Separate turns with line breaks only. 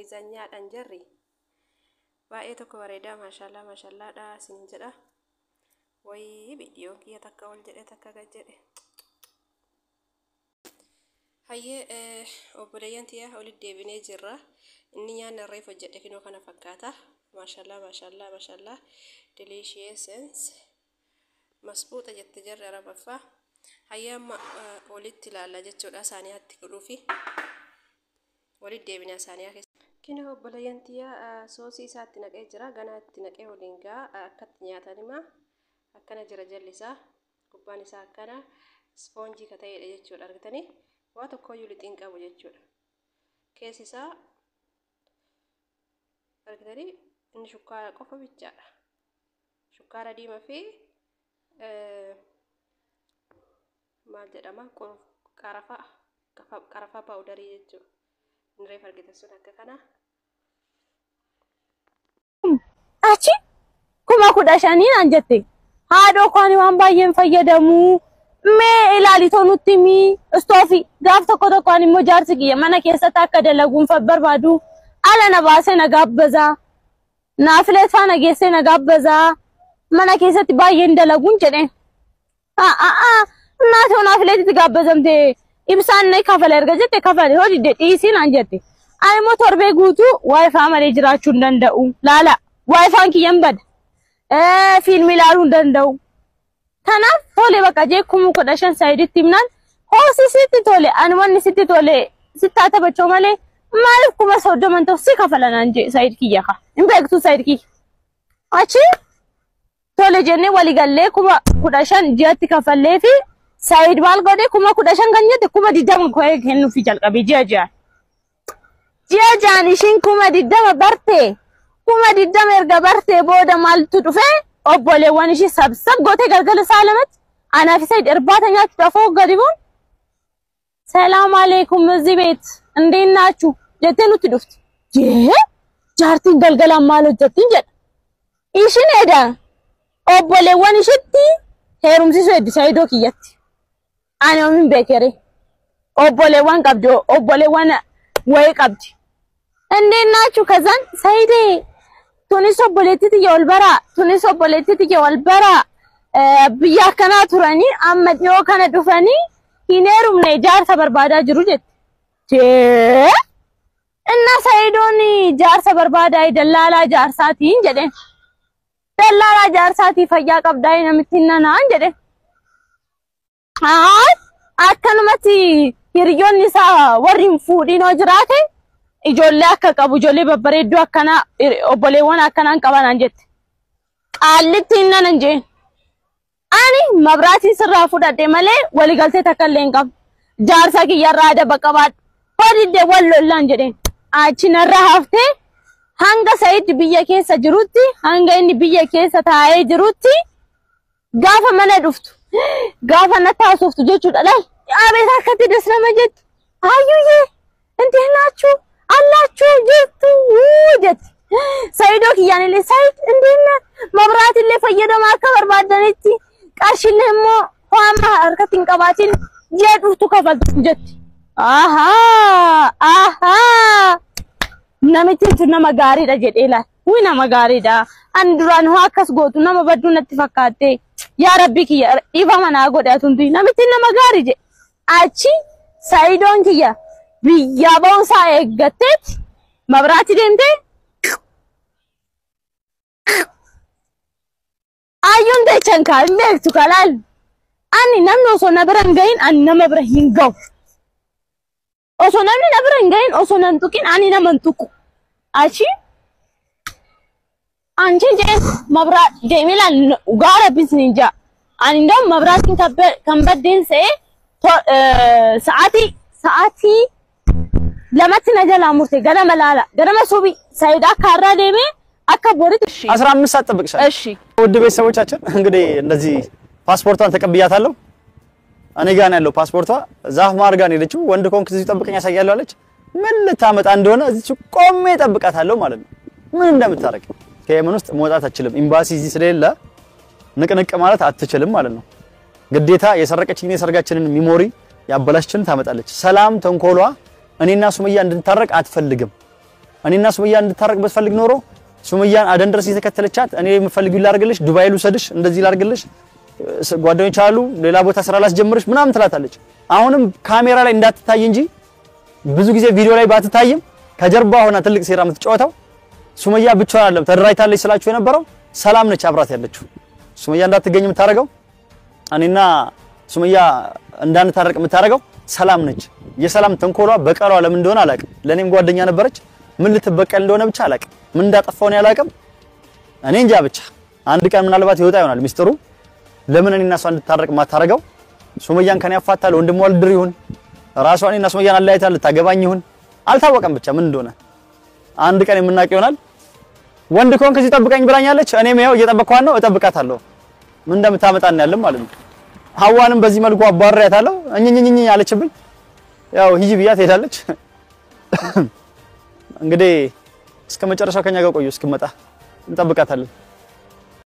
ingilizanyaadhaan jirri baay'ee tokko bareeda maashaallah dha sin jedha way video kiyya takka wal jedhe takka gad jedhe hayyee obboleeyyantiya oli deebinee jirra inni nyaanna reefo jedhe kinoo kana fakkaata maashaallah delicious masbuuxa jette jarri arabaffaa hayyee amma olitti ilaalla jechuudha saaniyaatti godhuufi walitti deebinee saaniyaa keessa kinoo obboleeyyantiya soosii isaatti naqee jira ganaatti naqee waliin gaa akkatti nyaatanima akkana jira jallisaa gubbaan isaa akkana sponjii ka ta'eedha jechuudha argitanii waa tokko iyyuu lixiin qabu jechuudha keessi isaa argitanii inni shukkaara qofa bichaadha shukkaara diimaa fi maal jedhama qarafaa paawudarii jechuudha nreef argite sun akka kana
achi kuma kudha shaniin anjette haadho kwani waan baay'een fayyadamu mee ilaalitoo nutti mi stoofi gaaf tokko tokkoon immoo jaarsi kiyya mana keessatti akka dalaguun barbaadu ala na baasee na gaabbaza naafileet faana geessee na gaabbaza mana keessatti baay'een dalaguun jedhe naatoo naafileetitti gaabbazamte ibsaan ne kafale erga jette kafale hojii dhiisiin anjette ani moo torbee guutuu wifi malee jiraachuu hin danda'u laala wifi kiyyan bada fiilmi ilaaluu hin danda'u kanaaf tole bakka jeekumu 15 saayiditti himnaan hoosi sitti tole ani wanni sitti tole sitta tabachoo malee maaliif kuma 30 ta'u si kafalanaan je saayid kiyya ka hin beektu saayid kiyya achi tole jenne walii gallee kuma 15 ji'atti kafallee fi saayid maal godhe kuma 15 kan jette kuma 20 ko'ee kennu fi jalqabe ji'a ishiin kuma 20 barte kuma 20 erga barte booda maaltu dhufe obboleewwan ishii sabsab gootee galgala saalamatti anaaf saayid irbaata nyaatu dafoo gadi buun ሰላም አለይኩም እዚህ ቤት እንዴት ናችሁ jettee nutti dhufti jaartiin galgala maal hojjettiin jedha ishiin eda obboleewwan ishitti heerumsiisuu heddi saayidoo kiyyatti ani omin beekere obboleewwan qabdi obboleewwan wayii qabdi እንዴት ናችሁ ከዛን ሳይዴ tunis obboleettiti walbara biyya kana turani amma dhiyoo kana dhufani hineerumne jaarsa barbaadaa jiru jette inna saayidoni jaarsa barbaadaa dallaalaa jaarsaatiin jedhe dallaalaa jaarsaatii fayyaa qabdaa namitti nanaan jedhe akkanumatti hiriyoonni isaa warri fuudhinoo jiraate ijoollee akka qabu ijoollee babbareedduu akkana obboleewwan akkanaan qabanaan jette qaallitti nanan jeen ani mabraatiin sirraa fudhadhe malee waligaltee takka illee hin qabu jaarsa kiyyarraa adaba qabaadhu hodidde wallollaan jedheen achi narra haftee hanga saayid biyya keessa jirutti hanga inni biyya keessa taa'ee jirutti gaafa mana dhuftu gaafa na taasoftu jechuudha laal abeet akkatti dasnama jettu hayyuyyee እንዴት ናችሁ አላችሁ ጀቱ ጀት ሳይዶ ኪያኔ ሳይድ እንዴና መብራትለ ፈየደማ ከበርባደነቲ ቃሽልህሞ ሆማ አርከቲን ቀባቲን ጀዱቱ ከፈልቱ ጀት አሃ namichi nama gaariidha jedheela wi nama gaariidha anduraan ho akkas gootu nama baddu natti fakkaate yaa rabbi kiyya dhiifama naa godhatunti namichi nama gaarii je achi saayidoon kiyya biyya ba'uusaa eeggatteet mabraati deemte ayyuun deechan kaa hin beektu kalaal ani namni osoo na bira hin gahin ani nama bira hin gahu osoo namni na bira hin gahin osoo nan tuqin ani nama hin tuqu achi anchi jee mabraat deemilaan gaara bisninja ani ndoo mabraatiin kan baddeen se'ee sa'aatii lamatti na jalaa murte ganama laala ganama subii saayid akka har'aa deemee akka booritti
15 ሰዓት ጠብቅሻለሁ እሺ ውድ ቤተሰቦቻችን እንግዲህ እንደዚህ ፓስፖርቷን ተቀብያታለሁ እኔ ጋር ነው ያለው ፓስፖርቷ ዛፍ ማር ጋር ነው የሄደችው ወንድ ኮንክ እዚህ ጠብቀኝ ያሳያለሁ አለች ምን ልታመጣ እንደሆነ እዚህ ቆሜ ጠብቃታለሁ ማለት ነው ምን እንደምታረቅ ከየመን ውስጥ መውጣት አትችልም ኤምባሲ እዚህ ስለሌለ ንቅንቅ ማለት አትችልም ማለት ነው ግዴታ የሰረቀችኝ የሰርጋችንን ሚሞሪ ያበላሽችን ታመጣለች ሰላም ተንኮሏ እኔና ሱመያ እንድንታረቅ አትፈልግም እኔና ሱመያ እንድታረቅ በትፈልግ ኖሮ ሱመያን አደን ድረስ የተከተለቻት እኔ የምፈልጊው ላርግልሽ ዱባይ ልውሰድሽ እንደዚህ ላርግልሽ ጓደኞች አሉ ሌላ ቦታ ስራ ላስጀምርሽ ምናምን ትላታለች አሁንም ካሜራ ላይ እንዳትታይ እንጂ ብዙ ጊዜ ቪዲዮ ላይ ባትታይም ከጀርባ ሆና ትልቅ ሴራ የምትጫወተው ሱመያ ብቻዋን አይደለም ተደራይታለች ስላችሁ የነበረው ሰላም ነች አብራት ያለችው ሱመያ እንዳትገኝ የምታረጋው እኔና ሱመያ እንዳንታረቅ የምታረጋው ሰላም ነች የሰላም ተንኮሏ በቀሏ ለምን እንደሆነ አላውቅም ለኔም ጓደኛ ነበረች ምን ልትበቀል እንደሆነ ብቻ አላውቅም ምን እንዳጠፋው ነው ያላውቅም እኔ እንጃ ብቻ አንድ ቀን ምናልባት ይወጣ ይሆናል ሚስጥሩ ለምን እኔና እሷ እንድታረቅ ማታረጋው ሱመያን ከኔ ያፋታል ወንድሟ ልድር ይሁን ራሷን እኔና ሱመያን አለያይታል ታገባኝ ይሁን አልታወቀም ብቻ ምን እንደሆነ አንድ ቀን የምናውቅ ይሆናል ወንድ ኮንክ እዚህ ጠብቀኝ ብላኛለች እኔም ያው እየጠበቅኳት ነው እጠብቃታለሁ ምን እንደምታመጣና ያለም ማለት ነው ሐዋንም በዚህ መልኩ አባራያታለሁ እኝኝኝ አለችብኝ ያው ሂጂ ብያት ሄዳለች እንግዲህ እስከ መጨረሻው ከኛ ጋር ቆዩ እስክመጣ እንጠብቃታለን